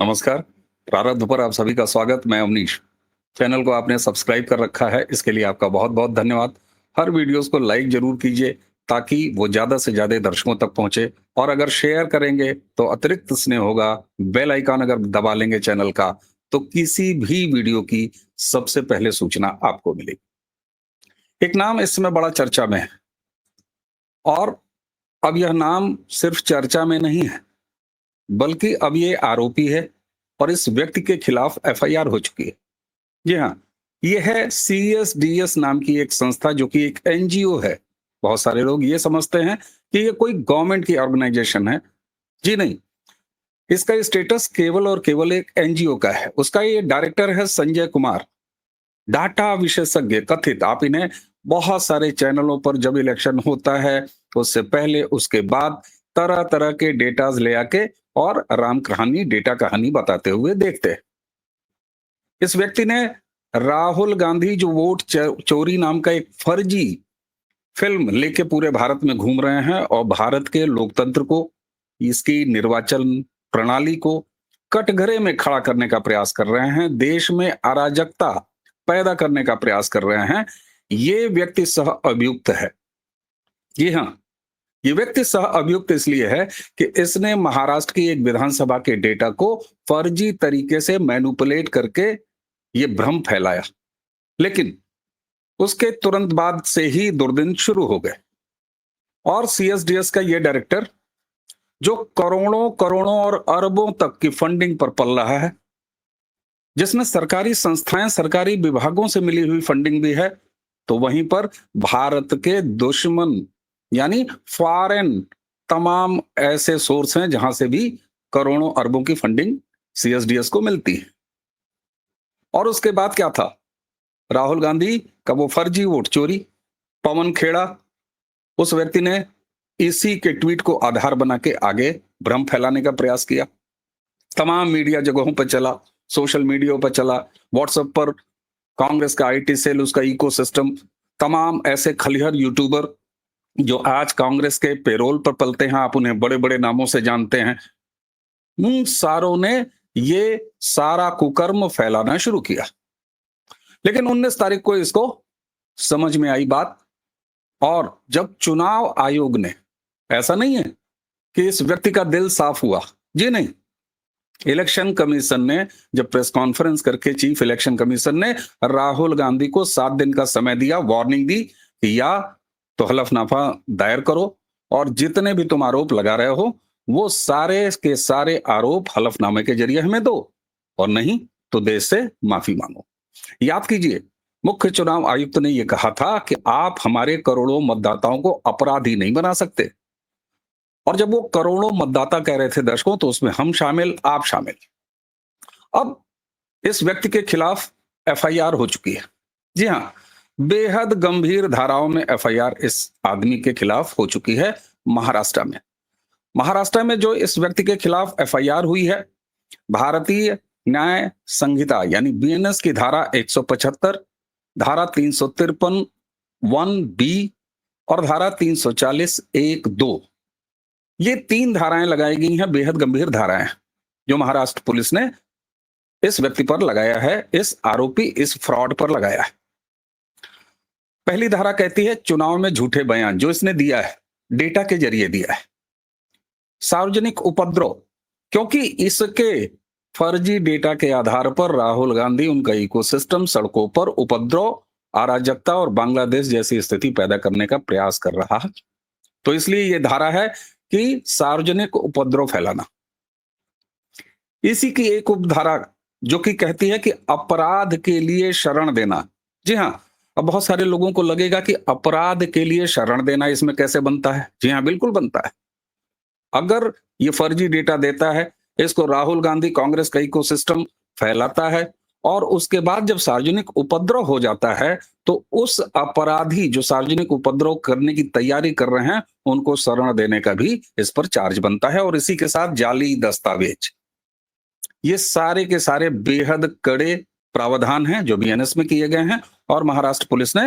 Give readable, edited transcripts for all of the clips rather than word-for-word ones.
नमस्कार। प्रारब्ध पर आप सभी का स्वागत। मैं अवनीश। चैनल को आपने सब्सक्राइब कर रखा है, इसके लिए आपका बहुत बहुत धन्यवाद। हर वीडियोस को लाइक जरूर कीजिए ताकि वो ज्यादा से ज्यादा दर्शकों तक पहुंचे, और अगर शेयर करेंगे तो अतिरिक्त स्नेह होगा। बेल आइकन अगर दबा लेंगे चैनल का, तो किसी भी वीडियो की सबसे पहले सूचना आपको मिलेगी। एक नाम इस समय बड़ा चर्चा में है, और अब यह नाम सिर्फ चर्चा में नहीं है, बल्कि अब ये आरोपी है और इस व्यक्ति के खिलाफ एफआईआर हो चुकी है। जी हाँ, ये है सीएसडीएस नाम की एक संस्था, जो कि एक एनजीओ है। बहुत सारे लोग ये समझते हैं कि ये कोई गवर्नमेंट की ऑर्गेनाइजेशन है। जी नहीं, इसका स्टेटस केवल और केवल एक एनजीओ का है। उसका ये डायरेक्टर है संजय कुमार, डाटा विशेषज्ञ कथित। आप इन्हें बहुत सारे चैनलों पर जब इलेक्शन होता है, उससे पहले उसके बाद तरह तरह के डेटाज ले आके और राम कहानी डेटा कहानी बताते हुए देखते हैं। इस व्यक्ति ने राहुल गांधी जो वोट चोरी नाम का एक फर्जी फिल्म लेके पूरे भारत में घूम रहे हैं और भारत के लोकतंत्र को, इसकी निर्वाचन प्रणाली को कटघरे में खड़ा करने का प्रयास कर रहे हैं, देश में अराजकता पैदा करने का प्रयास कर रहे हैं। ये व्यक्ति सह अभियुक्त है। जी हाँ, ये व्यक्ति सह अभियुक्त इसलिए है कि इसने महाराष्ट्र की एक विधानसभा के डेटा को फर्जी तरीके से मैनिपुलेट करके ये भ्रम फैलाया। लेकिन उसके तुरंत बाद से ही दुर्दिन शुरू हो गए, और सीएसडीएस का ये डायरेक्टर, जो करोड़ों करोड़ों और अरबों तक की फंडिंग पर पल रहा है, जिसमें सरकारी संस्थाएं सरकारी विभागों से मिली हुई फंडिंग भी है, तो वहीं पर भारत के दुश्मन यानी फॉरेन तमाम ऐसे सोर्स हैं जहां से भी करोड़ों अरबों की फंडिंग सीएसडीएस को मिलती है। और उसके बाद क्या था? राहुल गांधी का वो फर्जी वोट चोरी, पवन खेड़ा, उस व्यक्ति ने इसी के ट्वीट को आधार बना के आगे भ्रम फैलाने का प्रयास किया। तमाम मीडिया जगहों पर चला, सोशल मीडिया पर चला, व्हाट्सएप पर कांग्रेस का आईटी सेल, उसका इकोसिस्टम, तमाम ऐसे खलिहर यूट्यूबर जो आज कांग्रेस के पेरोल पर पलते हैं, आप उन्हें बड़े बड़े नामों से जानते हैं, उन सारों ने ये सारा कुकर्म फैलाना शुरू किया। लेकिन 19 तारीख को इसको समझ में आई बात, और जब चुनाव आयोग ने, ऐसा नहीं है कि इस व्यक्ति का दिल साफ हुआ, जी नहीं, इलेक्शन कमीशन ने जब प्रेस कॉन्फ्रेंस करके चीफ इलेक्शन कमीशन ने राहुल गांधी को 7 दिन का समय दिया, वार्निंग दी कि या तो हलफनामा दायर करो, और जितने भी तुम आरोप लगा रहे हो वो सारे के सारे आरोप हलफनामे के जरिए हमें दो, और नहीं तो देश से माफी मांगो। याद कीजिए, मुख्य चुनाव आयुक्त ने यह कहा था कि आप हमारे करोड़ों मतदाताओं को अपराधी नहीं बना सकते। और जब वो करोड़ों मतदाता कह रहे थे दर्शकों, तो उसमें हम शामिल, आप शामिल। अब इस व्यक्ति के खिलाफ एफआईआर हो चुकी है। जी हाँ, बेहद गंभीर धाराओं में एफआईआर इस आदमी के खिलाफ हो चुकी है महाराष्ट्र में। महाराष्ट्र में जो इस व्यक्ति के खिलाफ एफआईआर हुई है, भारतीय न्याय संहिता यानी बीएनएस की धारा 175, धारा 353 1 बी और धारा 340 1 2, ये 3 धाराएं लगाई गई हैं, बेहद गंभीर धाराएं, जो महाराष्ट्र पुलिस ने इस व्यक्ति पर लगाया है, इस आरोपी, इस फ्रॉड पर लगाया है। पहली धारा कहती है चुनाव में झूठे बयान जो इसने दिया है, डेटा के जरिए दिया है। सार्वजनिक उपद्रव, क्योंकि इसके फर्जी डेटा के आधार पर राहुल गांधी, उनका इकोसिस्टम सड़कों पर उपद्रव, अराजकता और बांग्लादेश जैसी स्थिति पैदा करने का प्रयास कर रहा है, तो इसलिए यह धारा है कि सार्वजनिक उपद्रव फैलाना। इसी की एक उपधारा जो कि कहती है कि अपराध के लिए शरण देना। जी हाँ, अब बहुत सारे लोगों को लगेगा कि अपराध के लिए शरण देना इसमें कैसे बनता है। जी हाँ, बिल्कुल बनता है। अगर ये फर्जी डेटा देता है, इसको राहुल गांधी, कांग्रेस का इकोसिस्टम फैलाता है, और उसके बाद जब सार्वजनिक उपद्रव हो जाता है, तो उस अपराधी जो सार्वजनिक उपद्रव करने की तैयारी कर रहे हैं, उनको शरण देने का भी इस पर चार्ज बनता है। और इसी के साथ जाली दस्तावेज, ये सारे के सारे बेहद कड़े प्रावधान हैं जो बीएनएस में किए गए हैं, और महाराष्ट्र पुलिस ने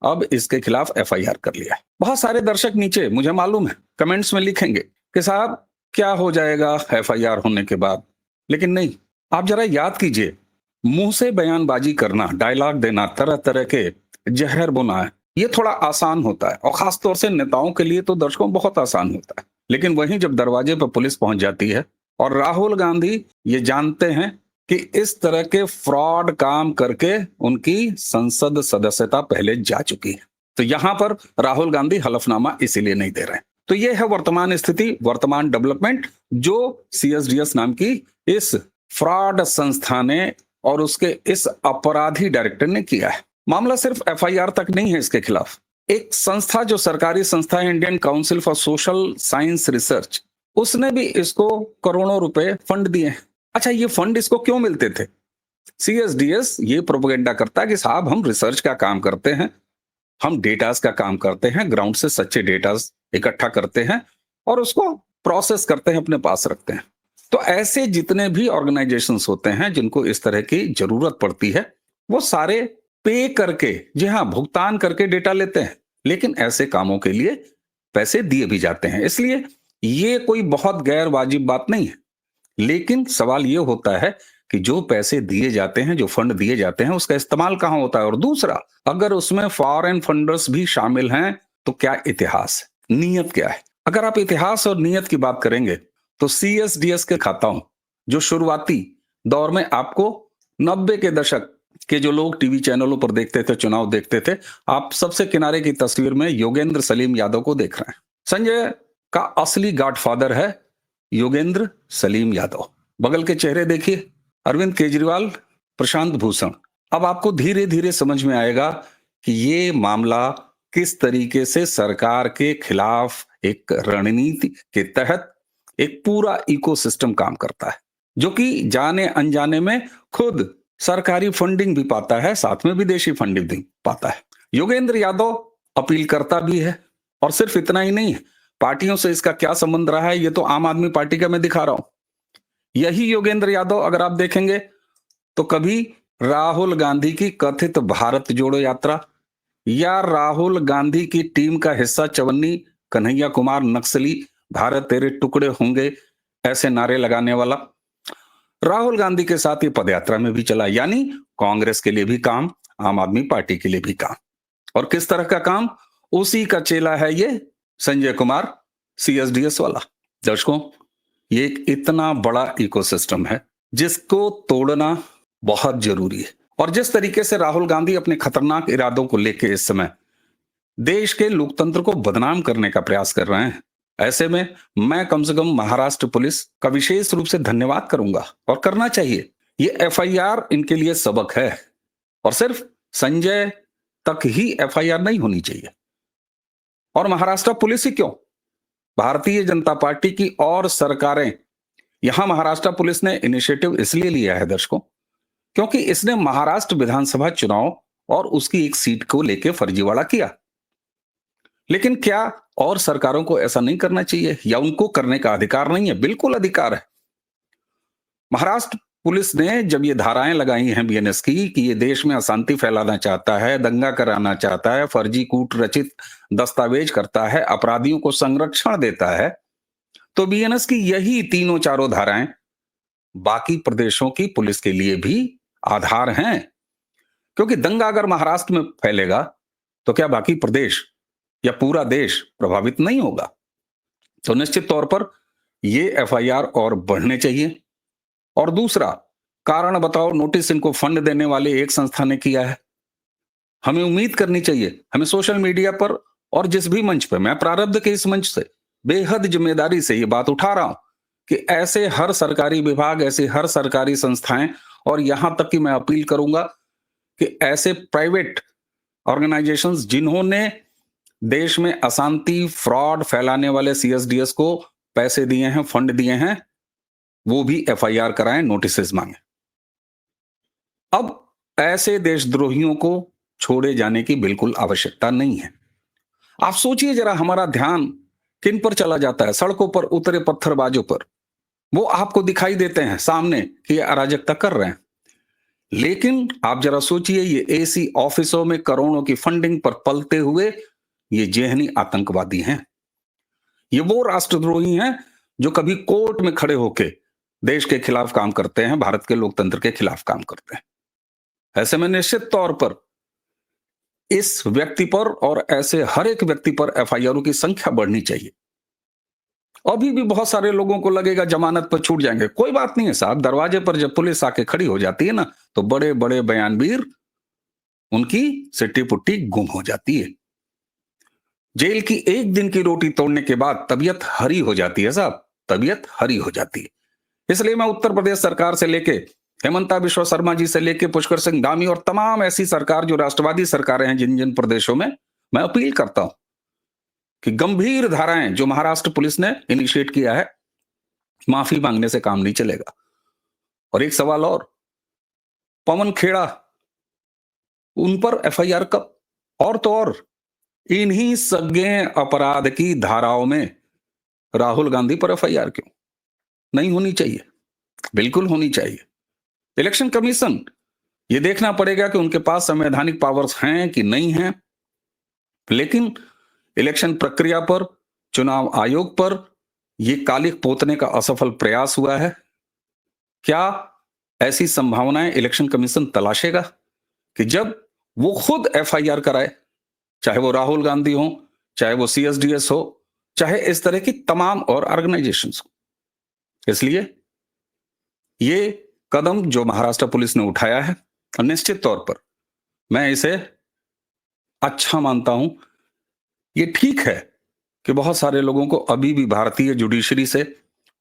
अब इसके खिलाफ एफआईआर कर लिया है। बहुत सारे दर्शक नीचे, मुझे मालूम है, कमेंट्स में लिखेंगे कि साहब क्या हो जाएगा एफआईआर होने के बाद, लेकिन नहीं, आप जरा याद कीजिए, मुंह से बयानबाजी करना, डायलॉग देना, तरह तरह के जहर बोना, ये थोड़ा आसान होता है और खास तौर से नेताओं के लिए तो दर्शकों बहुत आसान होता है। लेकिन वहीं जब दरवाजे पर पुलिस पहुंच जाती है और राहुल गांधी ये जानते हैं कि इस तरह के फ्रॉड काम करके उनकी संसद सदस्यता पहले जा चुकी है, तो यहां पर राहुल गांधी हलफनामा इसीलिए नहीं दे रहे हैं। तो ये है वर्तमान स्थिति, वर्तमान डेवलपमेंट जो सीएसडीएस नाम की इस फ्रॉड संस्था ने और उसके इस अपराधी डायरेक्टर ने किया है। मामला सिर्फ एफआईआर तक नहीं है इसके खिलाफ। एक संस्था जो सरकारी संस्था है, Indian council for social science research, उसने भी इसको करोड़ों रुपए फंड दिए। अच्छा, ये फंड इसको क्यों मिलते थे? सीएसडीएस ये प्रोपेगेंडा करता है कि साहब हम रिसर्च का काम करते हैं, हम डेटास का काम करते हैं, ग्राउंड से सच्चे डेटास इकट्ठा करते हैं और उसको प्रोसेस करते हैं, अपने पास रखते हैं। तो ऐसे जितने भी ऑर्गेनाइजेशंस होते हैं जिनको इस तरह की जरूरत पड़ती है, वो सारे पे करके, जी हाँ, भुगतान करके डेटा लेते हैं, लेकिन ऐसे कामों के लिए पैसे दिए भी जाते हैं। इसलिए ये कोई बहुत गैर वाजिब बात नहीं है। लेकिन सवाल ये होता है कि जो पैसे दिए जाते हैं, जो फंड दिए जाते हैं, उसका इस्तेमाल कहां होता है? और दूसरा, अगर उसमें फॉरेन फंडर्स भी शामिल हैं तो क्या इतिहास है, नीयत क्या है? अगर आप इतिहास और नीयत की बात करेंगे तो सीएसडीएस के खाताओं, जो शुरुआती दौर में आपको 90 के दशक के जो लोग टीवी चैनलों पर देखते थे, चुनाव देखते थे, आप सबसे किनारे की तस्वीर में योगेंद्र सलीम यादव को देख रहे हैं। संजय का असली गॉडफादर है योगेंद्र सलीम यादव। बगल के चेहरे देखिए, अरविंद केजरीवाल, प्रशांत भूषण। अब आपको धीरे धीरे समझ में आएगा कि ये मामला किस तरीके से सरकार के खिलाफ एक रणनीति के तहत एक पूरा इकोसिस्टम काम करता है, जो कि जाने अनजाने में खुद सरकारी फंडिंग भी पाता है, साथ में विदेशी फंडिंग भी पाता है। योगेंद्र यादव अपील करता भी है, और सिर्फ इतना ही नहीं है, पार्टियों से इसका क्या संबंध रहा है ये तो आम आदमी पार्टी का मैं दिखा रहा हूं। यही योगेंद्र यादव, अगर आप देखेंगे तो कभी राहुल गांधी की कथित भारत जोड़ो यात्रा या राहुल गांधी की टीम का हिस्सा चवन्नी कन्हैया कुमार नक्सली, भारत तेरे टुकड़े होंगे, ऐसे नारे लगाने वाला राहुल गांधी के साथ ये पदयात्रा में भी चला। यानी कांग्रेस के लिए भी काम, आम आदमी पार्टी के लिए भी काम। और किस तरह का काम? उसी का चेला है ये संजय कुमार, सीएसडीएस वाला। दर्शकों, ये एक इतना बड़ा इकोसिस्टम है जिसको तोड़ना बहुत जरूरी है। और जिस तरीके से राहुल गांधी अपने खतरनाक इरादों को लेकर इस समय देश के लोकतंत्र को बदनाम करने का प्रयास कर रहे हैं, ऐसे में मैं कम से कम महाराष्ट्र पुलिस का विशेष रूप से धन्यवाद करूंगा, और करना चाहिए। ये एफआईआर इनके लिए सबक है, और सिर्फ संजय तक ही एफआईआर नहीं होनी चाहिए। और महाराष्ट्र पुलिस ही क्यों, भारतीय जनता पार्टी की और सरकारें, यहां महाराष्ट्र पुलिस ने इनिशिएटिव इसलिए लिया है दर्शकों, क्योंकि इसने महाराष्ट्र विधानसभा चुनाव और उसकी एक सीट को लेकर फर्जीवाड़ा किया। लेकिन क्या और सरकारों को ऐसा नहीं करना चाहिए, या उनको करने का अधिकार नहीं है? बिल्कुल अधिकार है। महाराष्ट्र पुलिस ने जब ये धाराएं लगाई हैं बीएनएस की कि ये देश में अशांति फैलाना चाहता है, दंगा कराना चाहता है, फर्जी कूट रचित दस्तावेज करता है, अपराधियों को संरक्षण देता है, तो बीएनएस की यही तीनों चारों धाराएं बाकी प्रदेशों की पुलिस के लिए भी आधार हैं। क्योंकि दंगा अगर महाराष्ट्र में फैलेगा तो क्या बाकी प्रदेश या पूरा देश प्रभावित नहीं होगा? तो निश्चित तौर पर ये एफआईआर और बढ़ने चाहिए। और दूसरा, कारण बताओ नोटिस इनको फंड देने वाले एक संस्था ने किया है। हमें उम्मीद करनी चाहिए, हमें सोशल मीडिया पर और जिस भी मंच पर, मैं प्रारब्ध के इस मंच से बेहद जिम्मेदारी से ये बात उठा रहा हूं कि ऐसे हर सरकारी विभाग, ऐसे हर सरकारी संस्थाएं, और यहां तक कि मैं अपील करूंगा कि ऐसे प्राइवेट ऑर्गेनाइजेशंस जिन्होंने देश में अशांति, फ्रॉड फैलाने वाले सीएसडीएस को पैसे दिए हैं, फंड दिए हैं, वो भी एफआईआर कराएं, नोटिस मांगे। अब ऐसे देशद्रोहियों को छोड़े जाने की बिल्कुल आवश्यकता नहीं है। आप सोचिए जरा, हमारा ध्यान किन पर चला जाता है? सड़कों पर उतरे पत्थरबाजों पर। वो आपको दिखाई देते हैं सामने कि ये अराजकता कर रहे हैं, लेकिन आप जरा सोचिए, ये एसी ऑफिसों में करोड़ों की फंडिंग पर पलते हुए ये जेहनी आतंकवादी हैं। ये वो राष्ट्रद्रोही हैं जो कभी कोर्ट में खड़े होके देश के खिलाफ काम करते हैं, भारत के लोकतंत्र के खिलाफ काम करते हैं। ऐसे में निश्चित तौर पर इस व्यक्ति पर और ऐसे हर एक व्यक्ति पर एफआईआरों की संख्या बढ़नी चाहिए। अभी भी बहुत सारे लोगों को लगेगा जमानत पर छूट जाएंगे, कोई बात नहीं है साहब। दरवाजे पर जब पुलिस आके खड़ी हो जाती है ना, तो बड़े बड़े बयानवीर उनकी सिट्टी पुट्टी गुम हो जाती है। जेल की एक दिन की रोटी तोड़ने के बाद तबीयत हरी हो जाती है साहब, तबीयत हरी हो जाती है। इसलिए मैं उत्तर प्रदेश सरकार से लेके हेमंता बिश्वा शर्मा जी से लेके पुष्कर सिंह धामी और तमाम ऐसी सरकार जो राष्ट्रवादी सरकारें हैं जिन जिन प्रदेशों में, मैं अपील करता हूं कि गंभीर धाराएं जो महाराष्ट्र पुलिस ने इनिशिएट किया है, माफी मांगने से काम नहीं चलेगा। और एक सवाल और, पवन खेड़ा, उन पर एफआईआर कब? और तो और इन्हीं सज्ञे अपराध की धाराओं में राहुल गांधी पर एफआईआर क्यों नहीं होनी चाहिए? बिल्कुल होनी चाहिए। इलेक्शन कमीशन ये देखना पड़ेगा कि उनके पास संवैधानिक पावर्स हैं कि नहीं हैं, लेकिन इलेक्शन प्रक्रिया पर, चुनाव आयोग पर यह कालिख पोतने का असफल प्रयास हुआ है। क्या ऐसी संभावनाएं इलेक्शन कमीशन तलाशेगा कि जब वो खुद एफआईआर कराए, चाहे वो राहुल गांधी हो, चाहे वो सीएसडीएस हो, चाहे इस तरह की तमाम और ऑर्गेनाइजेशंस हो। इसलिए ये कदम जो महाराष्ट्र पुलिस ने उठाया है, निश्चित तौर पर मैं इसे अच्छा मानता हूं। ये ठीक है कि बहुत सारे लोगों को अभी भी भारतीय जुडिशरी से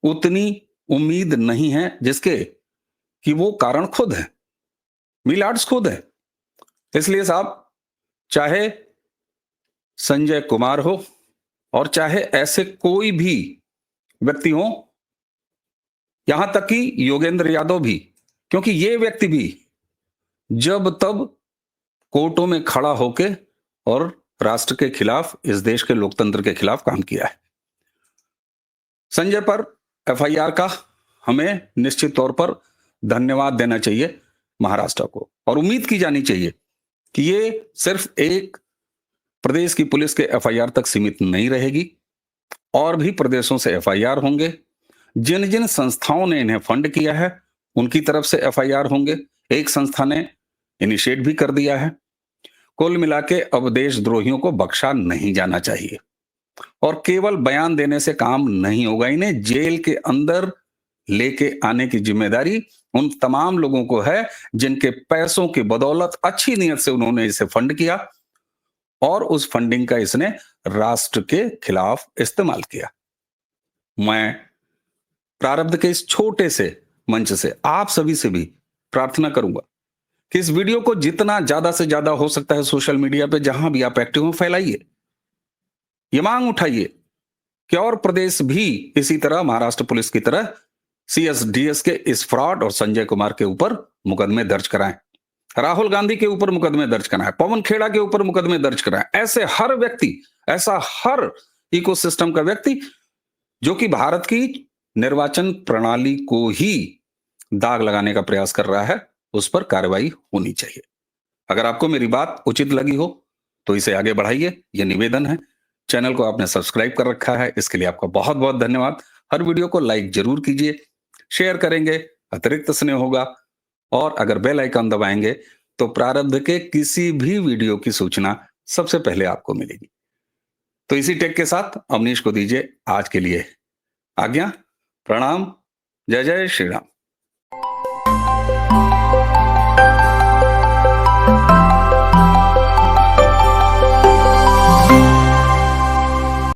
उतनी उम्मीद नहीं है, जिसके कि वो कारण खुद है, मिलाड्स खुद है। इसलिए साहब, चाहे संजय कुमार हो और चाहे ऐसे कोई भी व्यक्ति हो, यहां तक कि योगेंद्र यादव भी, क्योंकि ये व्यक्ति भी जब तब कोर्टों में खड़ा होके और राष्ट्र के खिलाफ, इस देश के लोकतंत्र के खिलाफ काम किया है। संजय पर एफआईआर का हमें निश्चित तौर पर धन्यवाद देना चाहिए महाराष्ट्र को, और उम्मीद की जानी चाहिए कि ये सिर्फ एक प्रदेश की पुलिस के एफआईआर तक सीमित नहीं रहेगी, और भी प्रदेशों से एफआईआर होंगे। जिन जिन संस्थाओं ने इन्हें फंड किया है उनकी तरफ से एफआईआर होंगे। एक संस्था ने इनिशिएट भी कर दिया है। कुल मिला के अब देशद्रोहियों को बख्शा नहीं जाना चाहिए, और केवल बयान देने से काम नहीं होगा। इन्हें जेल के अंदर लेके आने की जिम्मेदारी उन तमाम लोगों को है जिनके पैसों की बदौलत, अच्छी नीयत से उन्होंने इसे फंड किया और उस फंडिंग का इसने राष्ट्र के खिलाफ इस्तेमाल किया। मैं प्रारब्ध के इस छोटे से मंच से आप सभी से भी प्रार्थना करूंगा कि इस वीडियो को जितना ज्यादा से ज्यादा हो सकता है सोशल मीडिया पे, जहां भी आप एक्टिव हो, फैलाइए। ये मांग उठाइए कि और प्रदेश भी इसी तरह महाराष्ट्र पुलिस की तरह सीएसडीएस के इस फ्रॉड और संजय कुमार के ऊपर मुकदमे दर्ज कराएं, राहुल गांधी के ऊपर मुकदमे दर्ज कराएं, पवन खेड़ा के ऊपर मुकदमे दर्ज कराएं। ऐसे हर व्यक्ति, ऐसा हर इकोसिस्टम का व्यक्ति जो कि भारत की निर्वाचन प्रणाली को ही दाग लगाने का प्रयास कर रहा है, उस पर कार्रवाई होनी चाहिए। अगर आपको मेरी बात उचित लगी हो तो इसे आगे बढ़ाइए, यह निवेदन है। चैनल को आपने सब्सक्राइब कर रखा है, इसके लिए आपका बहुत बहुत धन्यवाद। हर वीडियो को लाइक जरूर कीजिए, शेयर करेंगे, अतिरिक्त स्नेह होगा, और अगर बेल आइकन दबाएंगे तो प्रारब्ध के किसी भी वीडियो की सूचना सबसे पहले आपको मिलेगी। तो इसी टेक के साथ अवनीश को दीजिए आज के लिए आज्ञा। प्रणाम। जय जय श्री राम।